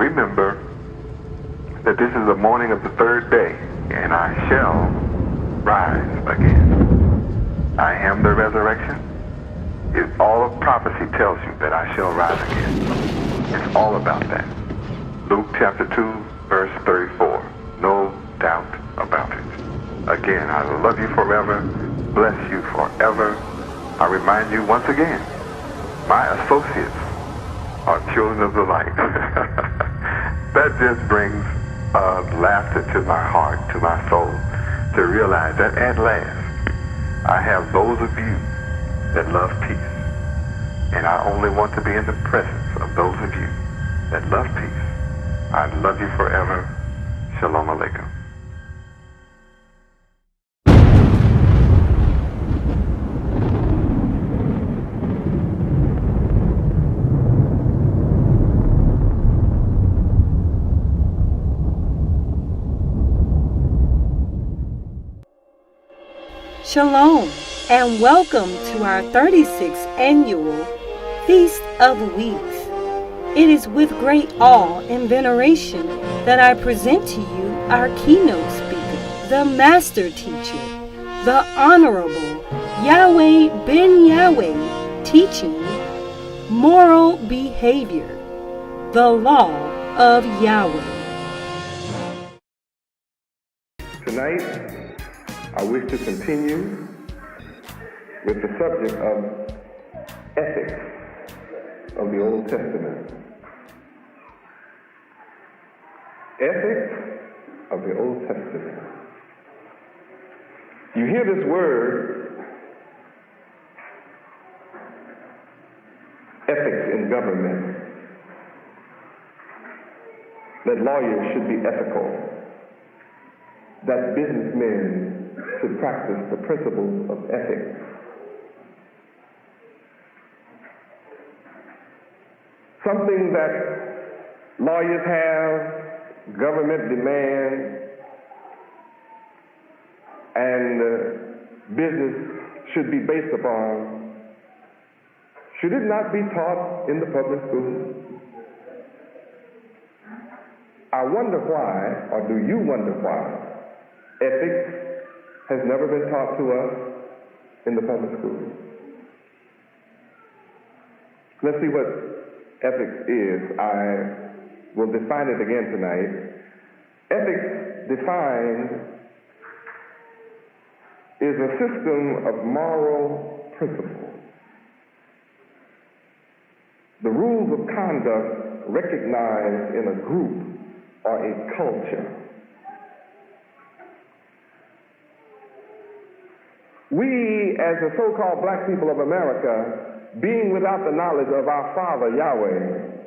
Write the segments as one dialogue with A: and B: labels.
A: Remember that this is the morning of the third day, and I shall rise again. I am the resurrection. All of prophecy tells you that I shall rise again. It's all about that. Luke chapter 2, verse 34. No doubt about it. Again, I love you forever, bless you forever. I remind you once again, my associates are children of the light. That just brings laughter to my heart, to my soul, to realize that at last I have those of you that love peace. And I only want to be in the presence of those of you that love peace. I love you forever. Shalom Aleichem.
B: Shalom, and welcome to our 36th annual Feast of Weeks. It is with great awe and veneration that I present to you our keynote speaker, the master teacher, the Honorable Yahweh ben Yahweh, teaching moral behavior, the law of Yahweh.
A: Tonight, I wish to continue with the subject of ethics of the Old Testament. Ethics of the Old Testament. You hear this word, ethics in government, that lawyers should be ethical, that businessmen should practice the principles of ethics. Something that lawyers have, government demands, and business should be based upon. Should it not be taught in the public schools? I wonder why, or do you wonder why, ethics has never been taught to us in the public schools? Let's see what ethics is. I will define it again tonight. Ethics defined is a system of moral principles. The rules of conduct recognized in a group or a culture. We, as the so-called black people of America, being without the knowledge of our Father, Yahweh,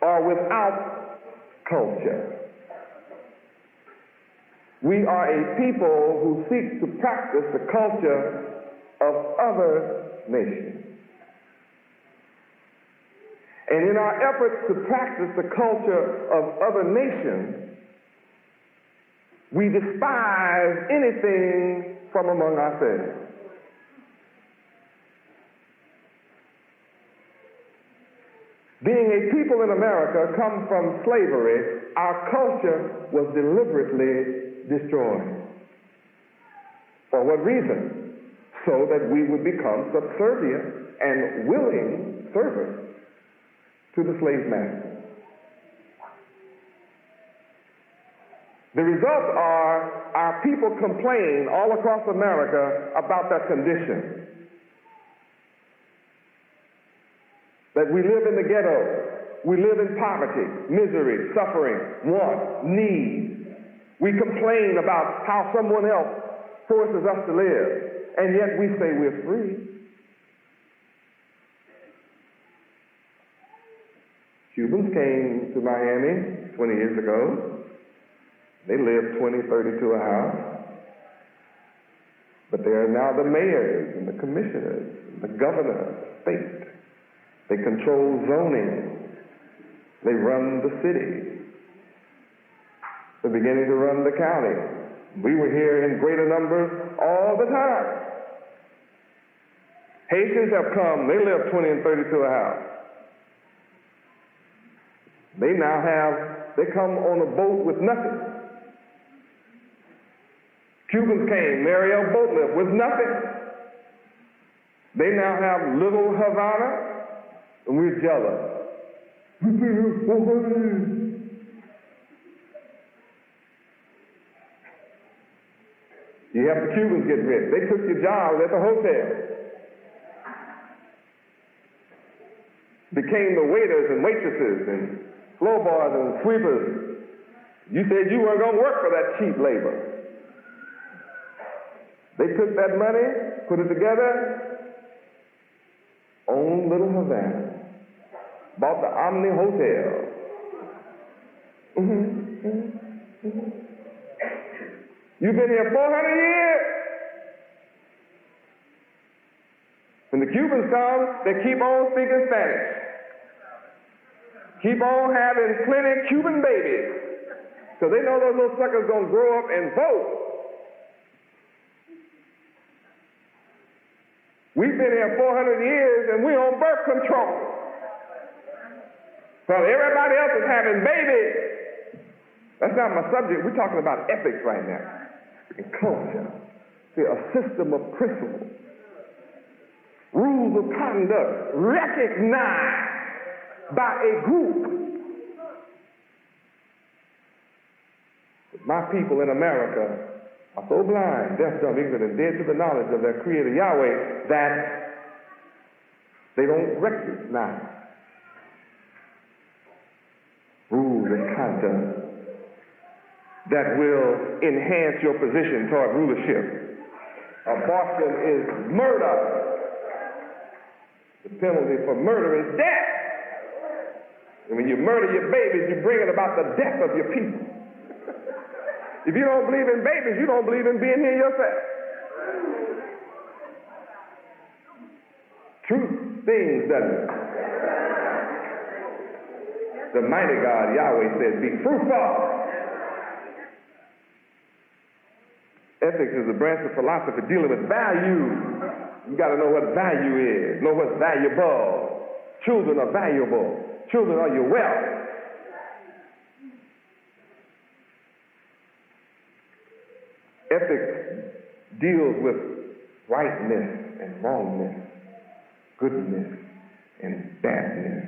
A: are without culture. We are a people who seek to practice the culture of other nations. And in our efforts to practice the culture of other nations, we despise anything from among ourselves. Being a people in America come from slavery, our culture was deliberately destroyed. For what reason? So that we would become subservient and willing servants to the slave master. The results are our people complain all across America about that condition. That we live in the ghetto, we live in poverty, misery, suffering, want, need. We complain about how someone else forces us to live, and yet we say we're free. Cubans came to Miami 20 years ago. They lived 20, 30 to a house. But they are now the mayors and the commissioners, and the governor of the state. They control zoning. They run the city. They're beginning to run the county. We were here in greater numbers all the time. Haitians have come. They live 20 and 30 to a house.
C: They come on a boat with nothing. Cubans came, Mariel boat lift with nothing. They now have little Havana, and we're jealous. You have the Cubans get rich. They took your jobs at the hotel. Became the waiters and waitresses and floor boys and sweepers. You said you weren't going to work for that cheap labor. They took that money, put it together, owned Little Havana, bought the Omni Hotel. You've been here 400 years. When the Cubans come, they keep on speaking Spanish. Keep on having plenty Cuban babies. Because they know those little suckers going to grow up and vote. We've been here 400 years and we're on birth control. While everybody else is having babies. That's not my subject. We're talking about ethics right now. And culture. See, a system of principles. Rules of conduct recognized by a group. But my people in America are so blind, deaf, dumb, ignorant, and dead to the knowledge of their Creator Yahweh that they don't recognize rules and conduct that will enhance your position toward rulership. Abortion is murder. The penalty for murder is death. And when you murder your babies, you're bringing about the death of your people. If you don't believe in babies, you don't believe in being here yourself. Truth things that the mighty God Yahweh said, be fruitful. Ethics is a branch of philosophy dealing with value. You got to know what value is, know what's valuable. Children are valuable. Children are your wealth. Ethics deals with rightness and wrongness, goodness and badness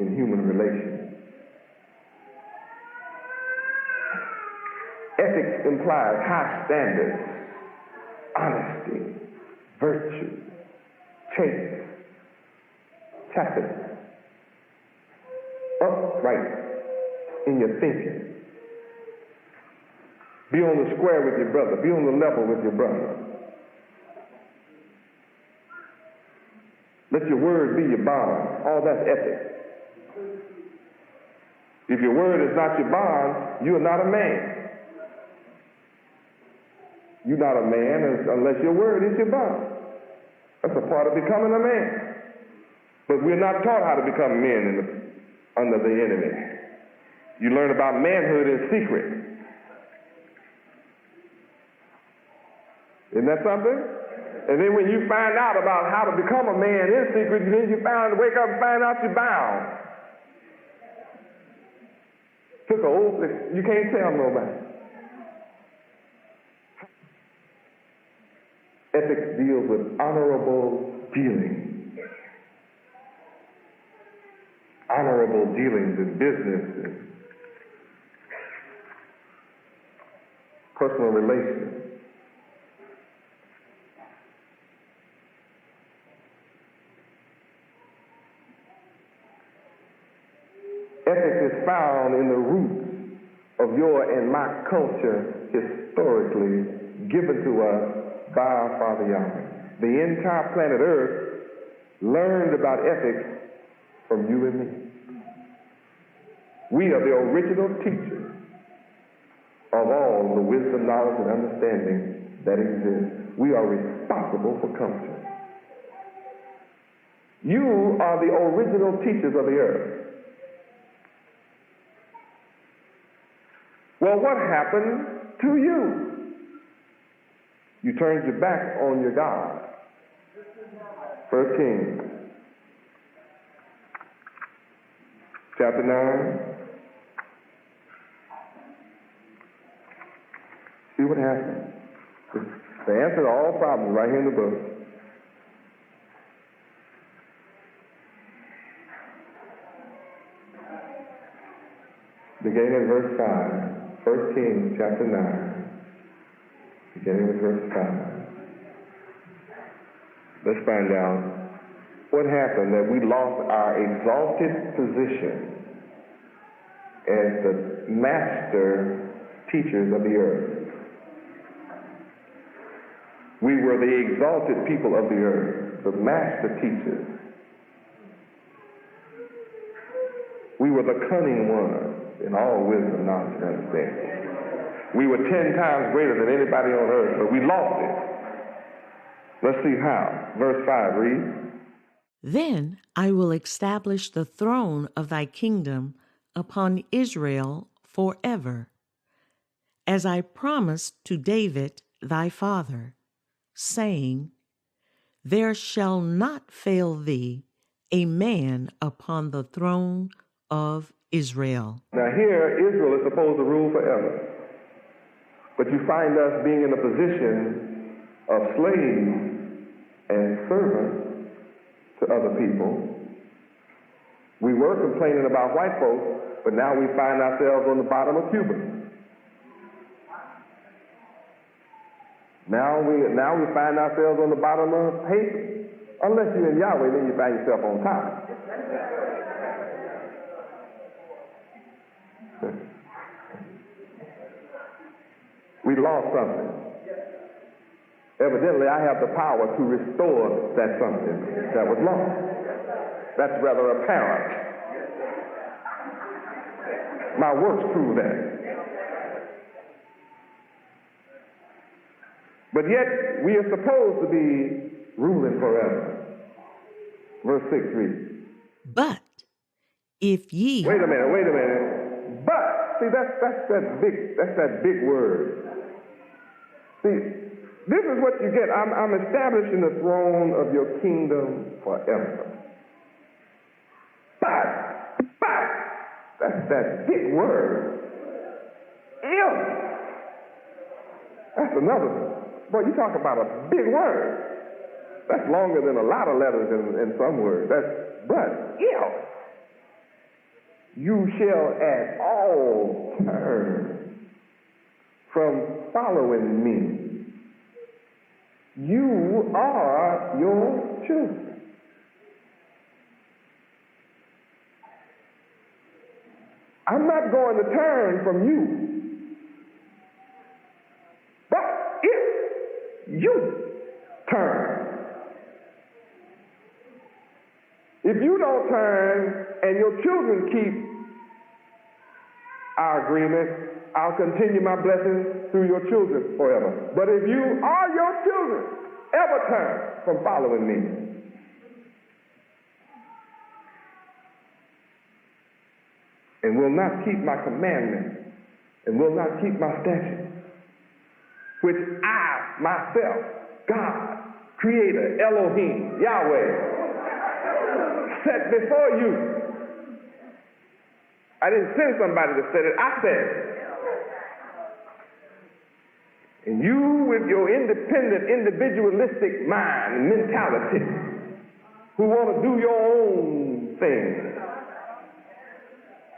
C: in human relations. Ethics implies high standards, honesty, virtue, chaste, chastity, upright in your thinking. Be on the square with your brother. Be on the level with your brother. Let your word be your bond. All that's ethics. If your word is not your bond, you are not a man. You're not a man unless your word is your bond. That's a part of becoming a man. But we're not taught how to become men under the enemy. You learn about manhood in secret. Isn't that something? And then when you find out about how to become a man in secret, then you wake up and find out you're bound. Took an oath that you can't tell nobody. Ethics deals with honorable dealings. Honorable dealings in business and personal relations. Ethics is found in the roots of your and my culture, historically given to us by our Father Yahweh. The entire planet Earth learned about ethics from you and me. We are the original teachers of all the wisdom, knowledge, and understanding that exists. We are responsible for culture. You are the original teachers of the earth. Well, what happened to you? You turned your back on your God. 1 Kings chapter 9. See what happens. The answer to all problems right here in the book. Beginning at verse 5. 1 Kings chapter 9. Beginning with verse 5. Let's find out what happened that we lost our exalted position as the master teachers of the earth. We were the exalted people of the earth, the master teachers. We were the cunning ones in all wisdom, knowledge, and understanding. We were 10 times greater than anybody on earth, but we lost it. Let's see how. Verse 5 reads,
D: Then I will establish the throne of thy kingdom upon Israel forever, as I promised to David thy father, saying, There shall not fail thee a man upon the throne of Israel.
C: Now here, Israel is supposed to rule forever. But you find us being in a position of slaves and servants to other people. We were complaining about white folks, but now we find ourselves on the bottom of Cuba. Now we find ourselves on the bottom of Haiti. Unless you're in Yahweh, then you find yourself on top. We lost something. Evidently, I have the power to restore that something that was lost. That's rather apparent. My works prove that. But yet, we are supposed to be ruling forever. Verse 6 reads.
D: But if ye...
C: Wait a minute. But, see, that's that big word. See, this is what you get. I'm establishing the throne of your kingdom forever. But, that's that big word. If. That's another. Boy, you talk about a big word. That's longer than a lot of letters in some words. But if you shall at all turn from following me, you are your children. I'm not going to turn from you. But if you turn, if you don't turn and your children keep our agreement, I'll continue my blessings through your children forever. But if you are your children, ever turn from following me, and will not keep my commandments, and will not keep my statutes, which I, myself, God, Creator, Elohim, Yahweh, set before you. I didn't send somebody to set it, I said it. And you, with your independent, individualistic mind and mentality, who want to do your own thing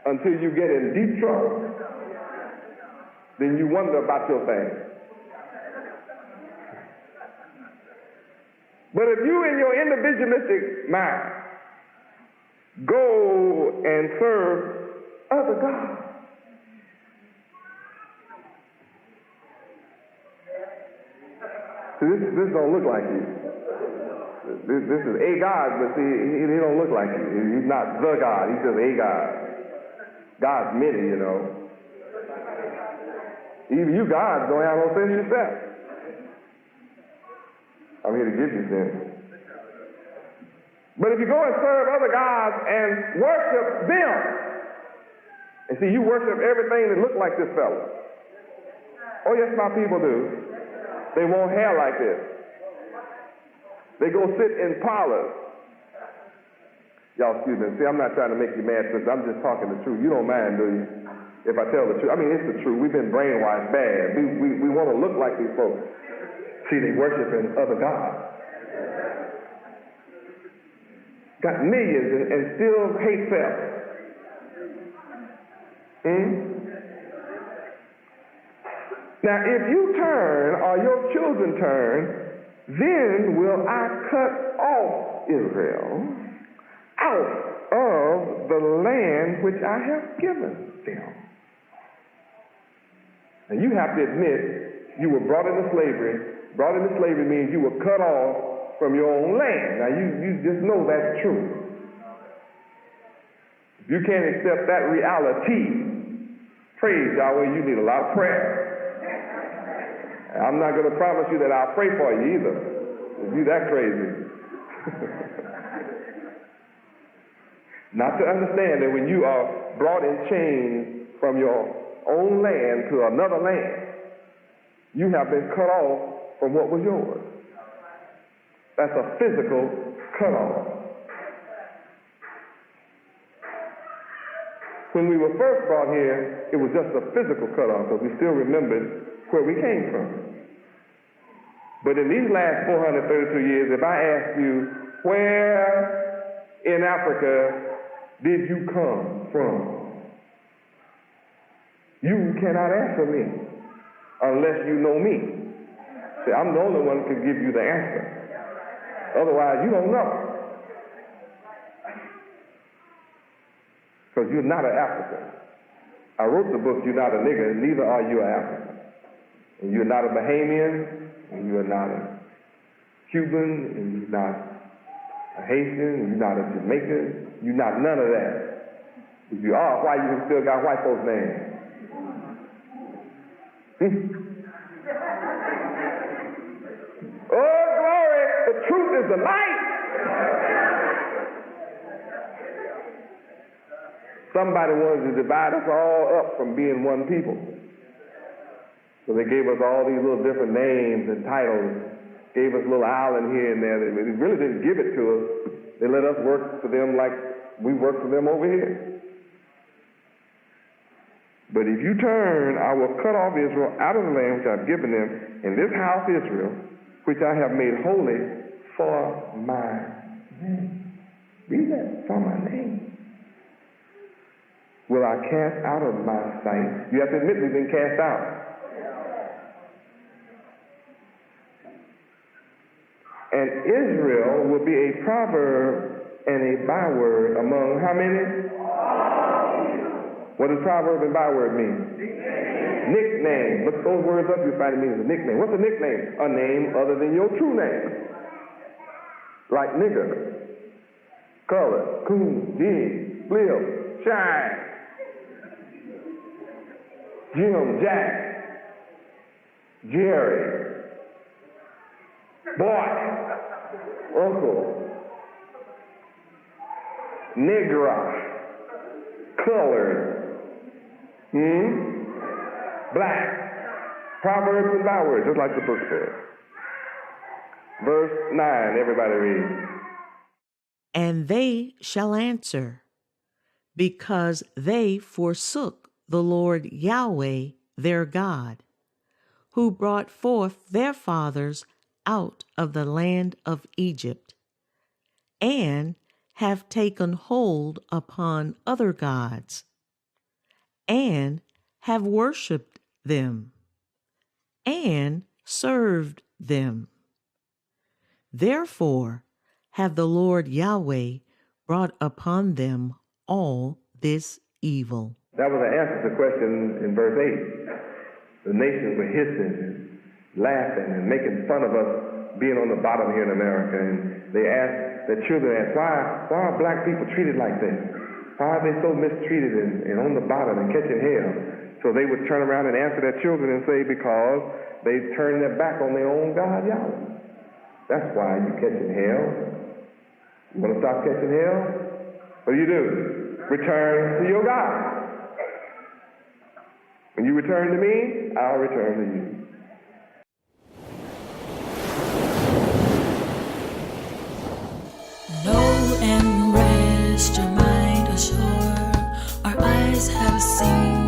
C: until you get in deep trouble, then you wonder about your thing. But if you, in your individualistic mind, go and serve other gods, see, this don't look like you. This is a God, but see, he don't look like you. He's not the God. He's just a God. God's many, you know. Even you gods don't have no sense yourself. I'm here to give you sense. But if you go and serve other gods and worship them, and see, you worship everything that looks like this fella. Oh, yes, my people do. They want hair like this. They go sit in parlors Y'all excuse me. See, I'm not trying to make you mad, sister. I'm just talking the truth. You don't mind, do you? If I tell the truth. I mean, it's the truth. We've been brainwashed bad. We want to look like these folks. See, they worshiping other gods. Got millions and still hate self. Now, if you turn or your children turn, then will I cut off Israel out of the land which I have given them. And you have to admit you were brought into slavery. Brought into slavery means you were cut off from your own land. Now you just know that's true. If you can't accept that reality, praise Yahweh, you need a lot of prayer. I'm not going to promise you that I'll pray for you either. If you that crazy. Not to understand that when you are brought in chains from your own land to another land, you have been cut off from what was yours. That's a physical cutoff. When we were first brought here, it was just a physical cutoff, because we still remembered where we came from. But in these last 432 years, if I ask you, where in Africa did you come from? You cannot answer me unless you know me. See, I'm the only one who can give you the answer. Otherwise, you don't know. Because you're not an African. I wrote the book, You're Not a Nigger, and neither are you an African. And you're not a Bahamian, and you're not a Cuban, and you're not a Haitian, and you're not a Jamaican, you're not none of that. If you are, why you still got white folks' names? Oh, glory! The truth is the light! Somebody wanted to divide us all up from being one people. So they gave us all these little different names and titles, gave us a little island here and there. They really didn't give it to us. They let us work for them like we work for them over here. But if you turn, I will cut off Israel out of the land which I've given them, and this house Israel, which I have made holy for my name. Read that, for my name. Will I cast out of my sight? You have to admit we've been cast out. And Israel will be a proverb and a byword among how many? What does proverb and byword mean? Nickname. Look those words up, you'll find it means a nickname. What's a nickname? A name other than your true name. Like nigger, color, coon, dig, flip, shine, Jim, Jack, Jerry, boy, uncle, negra, colored, black, proverbs and bywords, just like the book says. Verse 9, everybody read.
D: And they shall answer, because they forsook the Lord Yahweh their God, who brought forth their fathers out of the land of Egypt, and have taken hold upon other gods, and have worshipped them, and served them. Therefore have the Lord Yahweh brought upon them all this evil.
C: That was the answer to the question in verse 8. The nations were hissing and laughing and making fun of us being on the bottom here in America. And they asked, their children asked, why are black people treated like this? Why are they so mistreated and on the bottom and catching hell? So they would turn around and answer their children and say, because they turned their back on their own God, Yahweh. That's why you're catching hell. You want to stop catching hell? What do? Return to your God. When you return to me, I'll return to you.
E: Know and rest. established, your mind was sure. Our eyes have seen